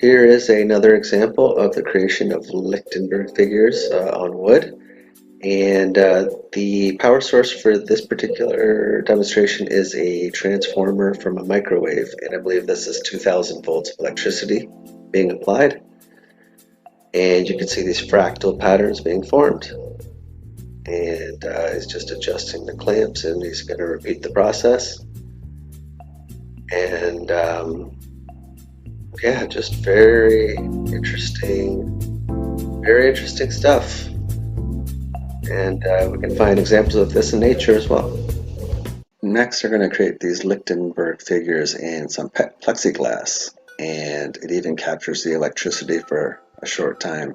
Here is another example of the creation of Lichtenberg figures on wood. And the power source for this particular demonstration is a transformer from a microwave. And I believe this is 2000 volts of electricity being applied. And you can see these fractal patterns being formed. And he's just adjusting the clamps, and he's going to repeat the process. And yeah, just very interesting stuff. And we can find examples of this in nature as well. Next, they're going to create these Lichtenberg figures in some plexiglass, and it even captures the electricity for a short time.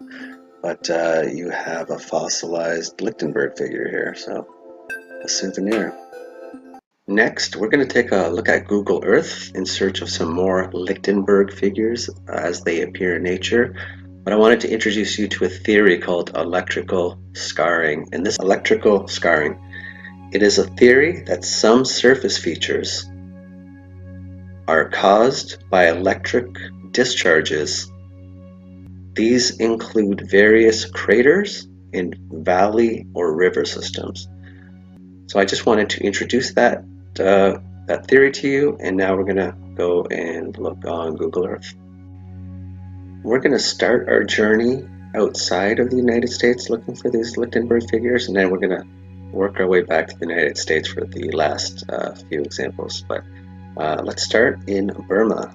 But you have a fossilized Lichtenberg figure here, so a souvenir. Next, we're going to take a look at Google Earth in search of some more Lichtenberg figures as they appear in nature. But I wanted to introduce you to a theory called electrical scarring. And this electrical scarring, it is a theory that some surface features are caused by electric discharges. These include various craters in valley or river systems. So I just wanted to introduce that theory to you, and now we're going to go and look on Google Earth. We're going to start our journey outside of the United States looking for these Lichtenberg figures, and then we're going to work our way back to the United States for the last few examples. But let's start in Burma.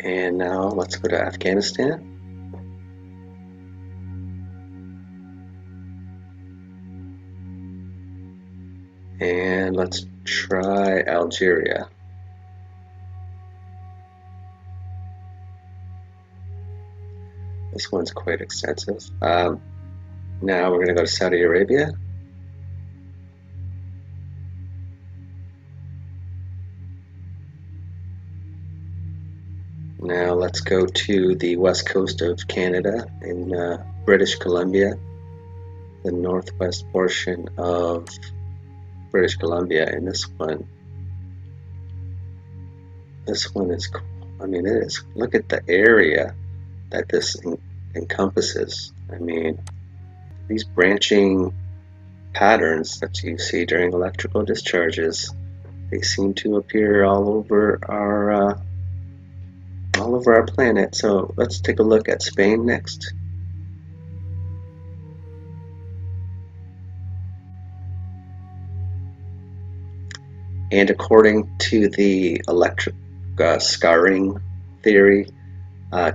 And now let's go to Afghanistan. And let's try Algeria. This one's quite extensive. Now we're going to go to Saudi Arabia. Now let's go to the west coast of Canada in British Columbia, the northwest portion of British Columbia. And this one is, I mean, it is, look at the area that this encompasses. I mean, these branching patterns that you see during electrical discharges, they seem to appear all over our planet. So let's take a look at Spain next. And according to the electric scarring theory,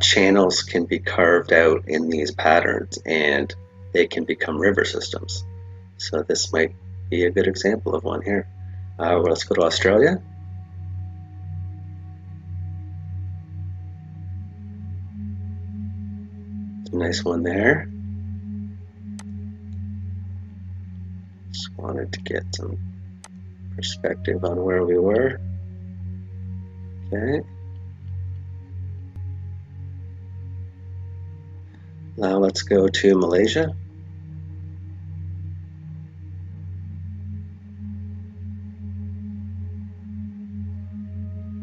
channels can be carved out in these patterns and they can become river systems. So this might be a good example of one here. Well, let's go to Australia. Nice one there. Just wanted to get some perspective on where we were. Okay. Now let's go to Malaysia.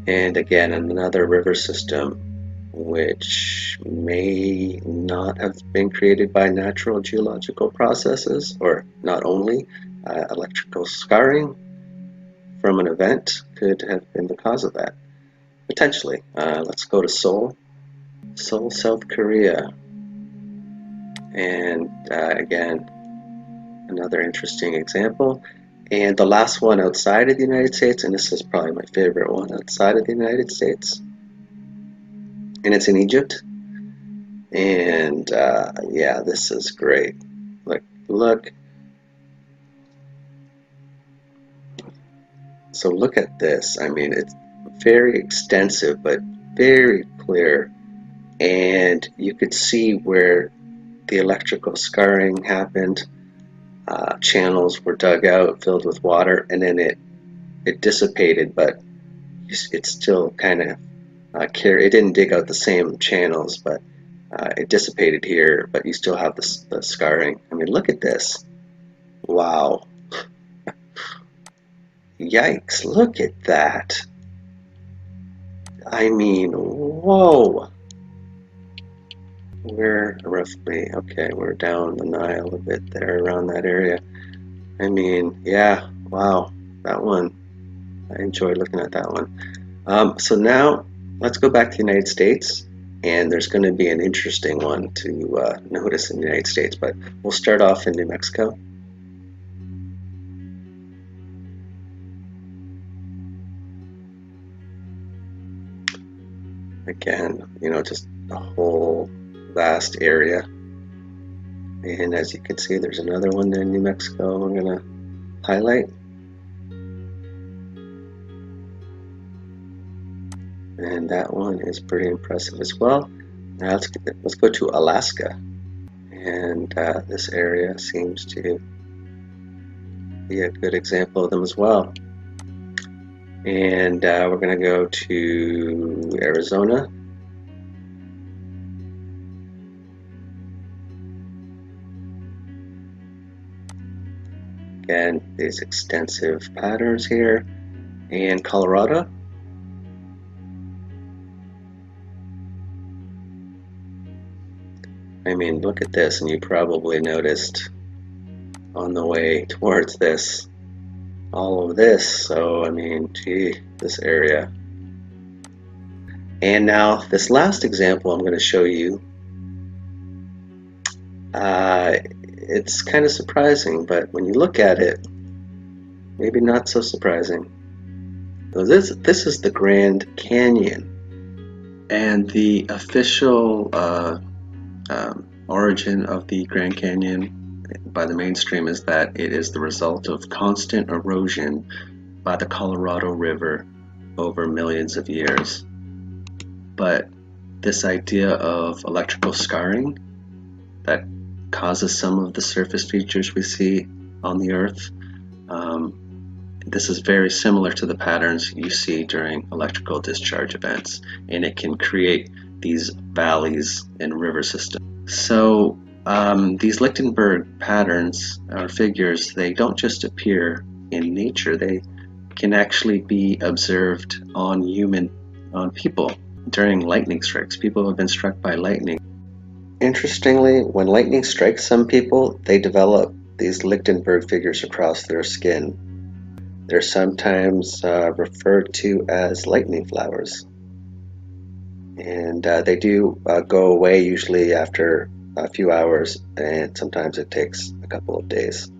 And again, another river system which may not have been created by natural geological processes, or not only electrical scarring from an event could have been the cause of that, potentially. Let's go to Seoul, South Korea. And again, another interesting example. And the last one outside of the United States, and this is probably my favorite one outside of the United States, and it's in Egypt. And yeah, this is great. Look. So look at this. I mean, it's very extensive, but very clear. And you could see where the electrical scarring happened. Channels were dug out, filled with water, and then it dissipated, but it's still kind of it didn't dig out the same channels, but it dissipated here, but you still have the scarring. I mean, look at this. Wow. Yikes, look at that. I mean, whoa. We're roughly, okay, we're down the Nile a bit there around that area. I mean, yeah, wow, that one. I enjoy looking at that one. So now let's go back to the United States, and there's going to be an interesting one to notice in the United States, but we'll start off in New Mexico. Again, just a whole vast area. And as you can see, there's another one in New Mexico I'm going to highlight. And that one is pretty impressive as well. Now let's go to Alaska. And this area seems to be a good example of them as well. And we're going to go to Arizona. Again, these extensive patterns here. And Colorado. I mean, look at this, and you probably noticed on the way towards this, all of this. So, I mean, gee, this area. And now, this last example I'm going to show you, it's kind of surprising, but when you look at it, maybe not so surprising. So this is the Grand Canyon, and the official origin of the Grand Canyon by the mainstream is that it is the result of constant erosion by the Colorado River over millions of years. But this idea of electrical scarring that causes some of the surface features we see on the Earth, this is very similar to the patterns you see during electrical discharge events, and it can create these valleys in river systems. So these Lichtenberg patterns or figures, they don't just appear in nature, they can actually be observed on people during lightning strikes. People have been struck by lightning. Interestingly, when lightning strikes some people, they develop these Lichtenberg figures across their skin. They're sometimes referred to as lightning flowers. And they do go away usually after a few hours, and sometimes it takes a couple of days.